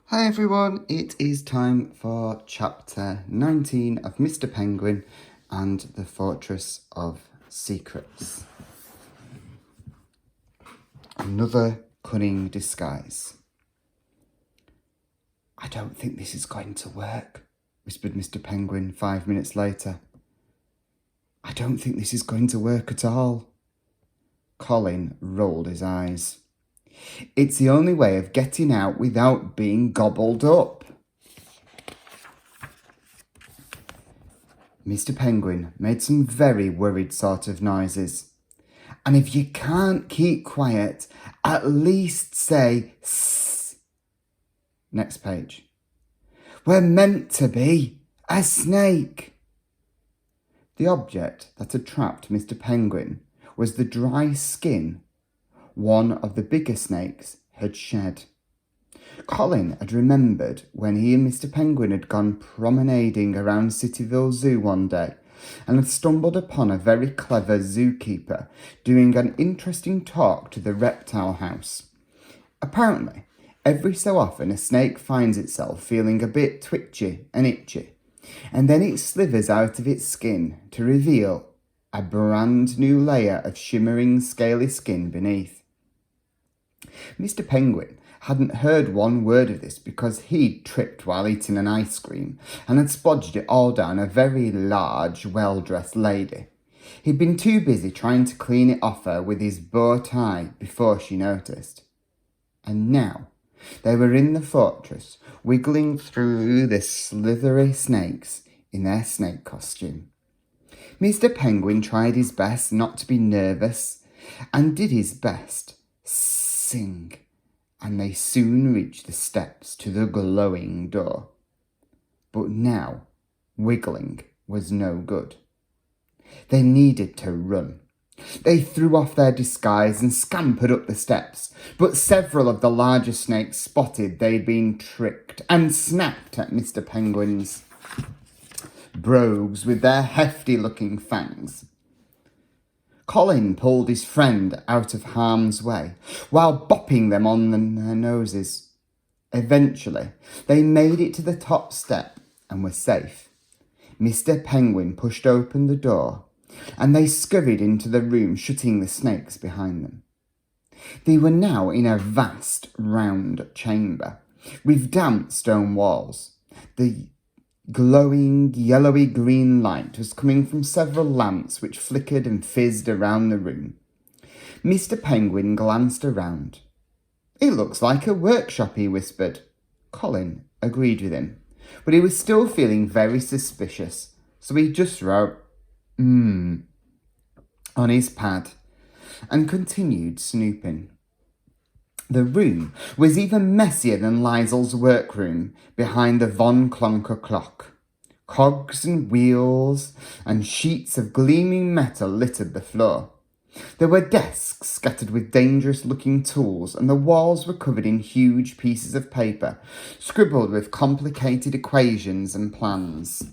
Hi everyone, it is time for chapter 19 of Mr. Penguin and the Fortress of Secrets. Another cunning disguise. "I don't think this is going to work," whispered Mr. Penguin 5 minutes later. "I don't think this is going to work at all." Colin rolled his eyes. "It's the only way of getting out without being gobbled up." Mr. Penguin made some very worried sort of noises. "And if you can't keep quiet, at least say sss." Next page. "We're meant to be a snake." The object that had trapped Mr. Penguin was the dry skin one of the bigger snakes had shed. Colin had remembered when he and Mr. Penguin had gone promenading around Cityville Zoo one day and had stumbled upon a very clever zookeeper doing an interesting talk to the reptile house. Apparently, every so often a snake finds itself feeling a bit twitchy and itchy, and then it slithers out of its skin to reveal a brand new layer of shimmering scaly skin beneath. Mr. Penguin hadn't heard one word of this because he'd tripped while eating an ice cream and had splodged it all down a very large, well-dressed lady. He'd been too busy trying to clean it off her with his bow tie before she noticed. And now they were in the fortress, wiggling through the slithery snakes in their snake costume. Mr. Penguin tried his best not to be nervous and did his best. Sing, and they soon reached the steps to the glowing door. But now wiggling was no good. They needed to run. They threw off their disguise and scampered up the steps, but several of the larger snakes spotted they'd been tricked and snapped at Mr. Penguin's brogues with their hefty-looking fangs. Colin pulled his friend out of harm's way while bopping them on their noses. Eventually, they made it to the top step and were safe. Mr. Penguin pushed open the door and they scurried into the room, shutting the snakes behind them. They were now in a vast round chamber with damp stone walls. The glowing yellowy-green light was coming from several lamps which flickered and fizzed around the room. Mr. Penguin glanced around. "It looks like a workshop," he whispered. Colin agreed with him, but he was still feeling very suspicious, so he just wrote on his pad and continued snooping. The room was even messier than Liesel's workroom behind the Von Klonker clock. Cogs and wheels and sheets of gleaming metal littered the floor. There were desks scattered with dangerous-looking tools, and the walls were covered in huge pieces of paper, scribbled with complicated equations and plans.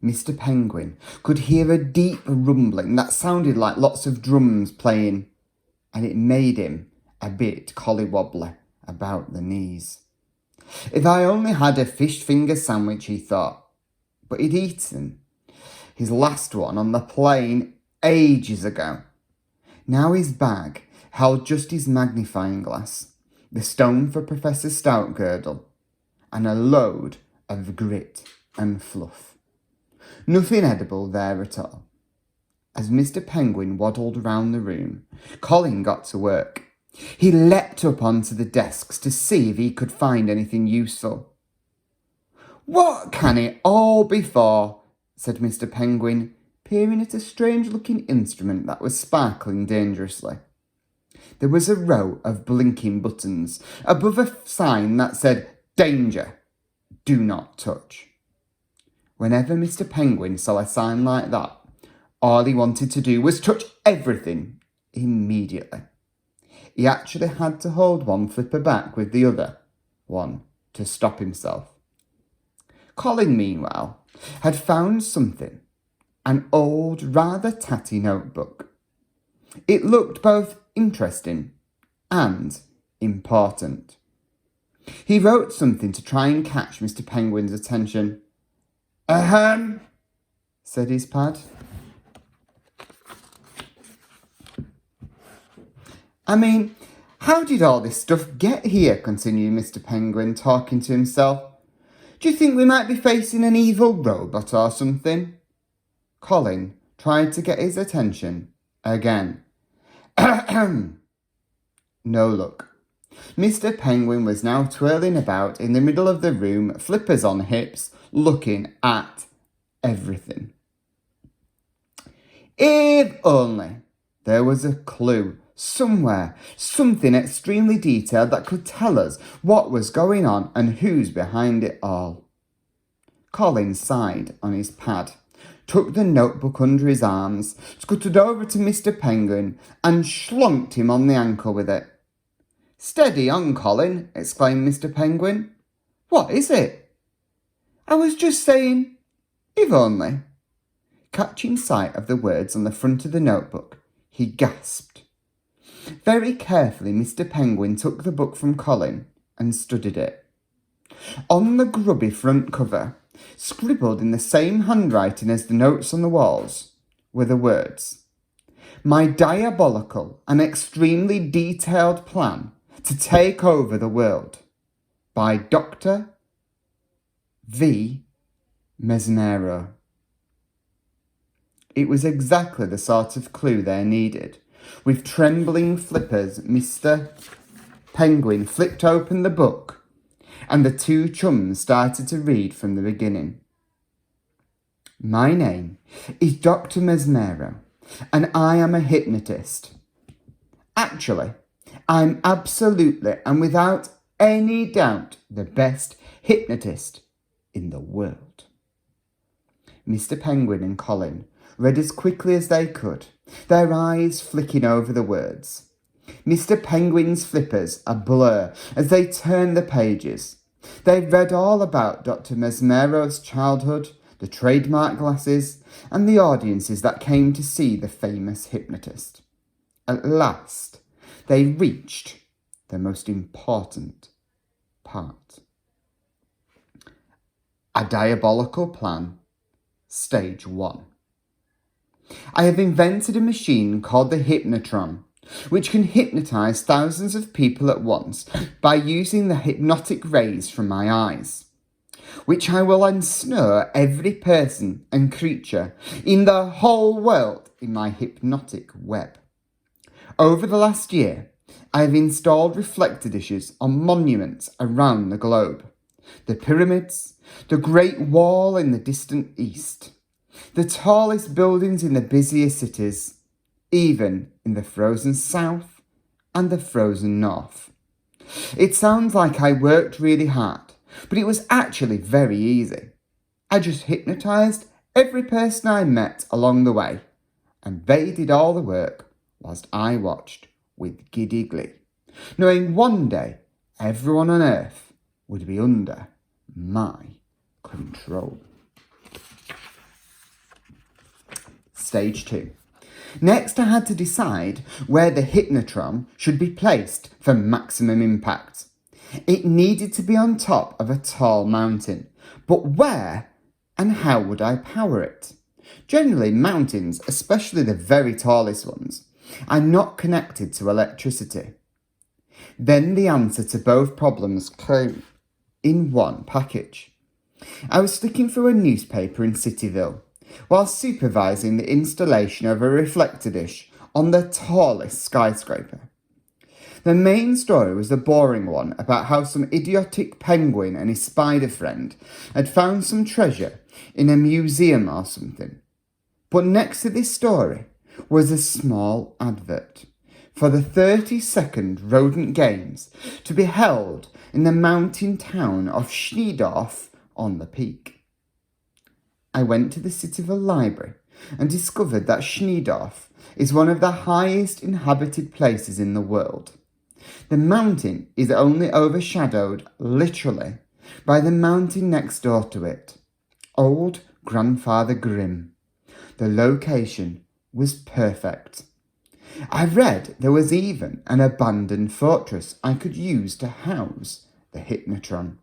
Mr. Penguin could hear a deep rumbling that sounded like lots of drums playing, and it made him a bit collywobbly about the knees. If I only had a fish finger sandwich, he thought, but he'd eaten his last one on the plane ages ago. Now his bag held just his magnifying glass, the stone for Professor Stoutgirdle, and a load of grit and fluff. Nothing edible there at all. As Mr. Penguin waddled round the room, Colin got to work. He leapt up onto the desks to see if he could find anything useful. "What can it all be for?" said Mr. Penguin, peering at a strange-looking instrument that was sparkling dangerously. There was a row of blinking buttons above a sign that said, "Danger, do not touch." Whenever Mr. Penguin saw a sign like that, all he wanted to do was touch everything immediately. He actually had to hold one flipper back with the other one to stop himself. Colin, meanwhile, had found something, an old, rather tatty notebook. It looked both interesting and important. He wrote something to try and catch Mr. Penguin's attention. Ahem, said his pad. I mean, how did all this stuff get here? Continued Mr. Penguin, talking to himself. Do you think we might be facing an evil robot or something? Colin tried to get his attention again. No luck. Mr. Penguin was now twirling about in the middle of the room, flippers on hips, looking at everything. If only there was a clue somewhere, something extremely detailed that could tell us what was going on and who's behind it all. Colin sighed on his pad, took the notebook under his arms, scuttled over to Mr. Penguin and schlunked him on the ankle with it. Steady on, Colin, exclaimed Mr. Penguin. What is it? I was just saying, if only. Catching sight of the words on the front of the notebook, he gasped. Very carefully, Mr. Penguin took the book from Colin and studied it. On the grubby front cover, scribbled in the same handwriting as the notes on the walls, were the words, My diabolical and extremely detailed plan to take over the world, by Dr. V. Mesmero. It was exactly the sort of clue they needed. With trembling flippers, Mr. Penguin flipped open the book, and the two chums started to read from the beginning. My name is Dr. Mesmero, and I am a hypnotist. Actually, I'm absolutely and without any doubt the best hypnotist in the world. Mr. Penguin and Colin read as quickly as they could, their eyes flicking over the words. Mr. Penguin's flippers a blur as they turned the pages. They read all about Dr. Mesmero's childhood, the trademark glasses, and the audiences that came to see the famous hypnotist. At last, they reached the most important part. A diabolical plan, stage 1. I have invented a machine called the Hypnotron, which can hypnotize thousands of people at once by using the hypnotic rays from my eyes, which I will ensnare every person and creature in the whole world in my hypnotic web. Over the last year, I have installed reflector dishes on monuments around the globe. The pyramids, the Great Wall in the distant east, the tallest buildings in the busiest cities, even in the frozen south and the frozen north. It sounds like I worked really hard, but it was actually very easy. I just hypnotized every person I met along the way, and they did all the work whilst I watched with giddy glee, knowing one day everyone on earth would be under my control. Stage 2. Next, I had to decide where the Hypnotron should be placed for maximum impact. It needed to be on top of a tall mountain, but where and how would I power it? Generally, mountains, especially the very tallest ones, are not connected to electricity. Then the answer to both problems came in one package. I was flicking through a newspaper in Cityville while supervising the installation of a reflector dish on the tallest skyscraper. The main story was the boring one about how some idiotic penguin and his spider friend had found some treasure in a museum or something. But next to this story was a small advert for the 30-second rodent games to be held in the mountain town of Schneedorf on the Peak. I went to the Cityville Library and discovered that Schneedorf is one of the highest inhabited places in the world. The mountain is only overshadowed, literally, by the mountain next door to it, Old Grandfather Grimm. The location was perfect. I read there was even an abandoned fortress I could use to house the Hypnotron.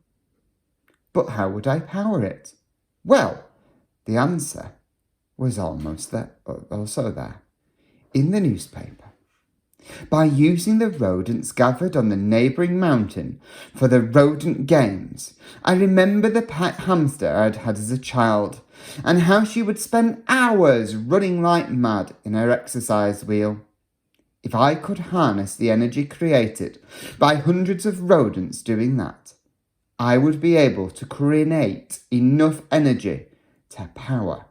But how would I power it? Well, the answer was also there, in the newspaper. By using the rodents gathered on the neighbouring mountain for the rodent games, I remember the pet hamster I'd had as a child, and how she would spend hours running like mad in her exercise wheel. If I could harness the energy created by hundreds of rodents doing that, I would be able to create enough energy to power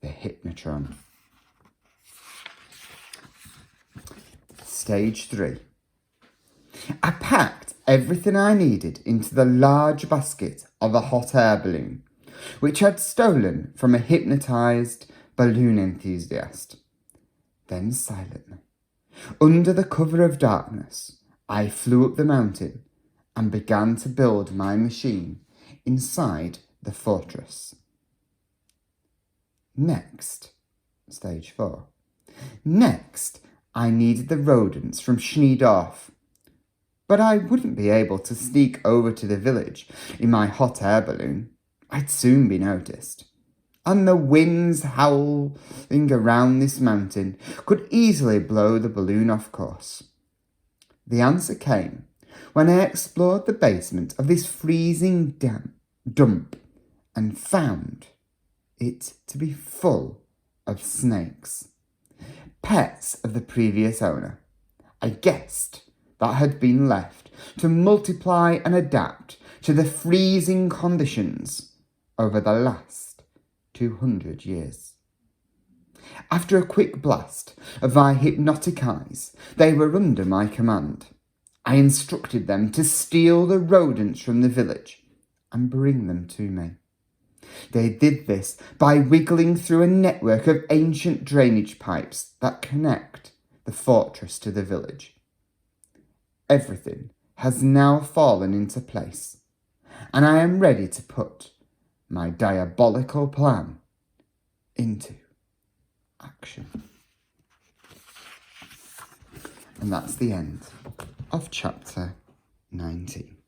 the Hypnotron. Stage 3. I packed everything I needed into the large basket of a hot air balloon, which I'd stolen from a hypnotised balloon enthusiast. Then silently, under the cover of darkness, I flew up the mountain and began to build my machine inside the fortress. Next, stage 4. Next, I needed the rodents from Schneedorf, but I wouldn't be able to sneak over to the village in my hot air balloon. I'd soon be noticed, and the winds howling around this mountain could easily blow the balloon off course. The answer came when I explored the basement of this freezing dump and found it to be full of snakes, pets of the previous owner. I guessed that had been left to multiply and adapt to the freezing conditions over the last 200 years. After a quick blast of my hypnotic eyes, they were under my command. I instructed them to steal the rodents from the village and bring them to me. They did this by wiggling through a network of ancient drainage pipes that connect the fortress to the village. Everything has now fallen into place, and I am ready to put my diabolical plan into action. And that's the end of chapter 19.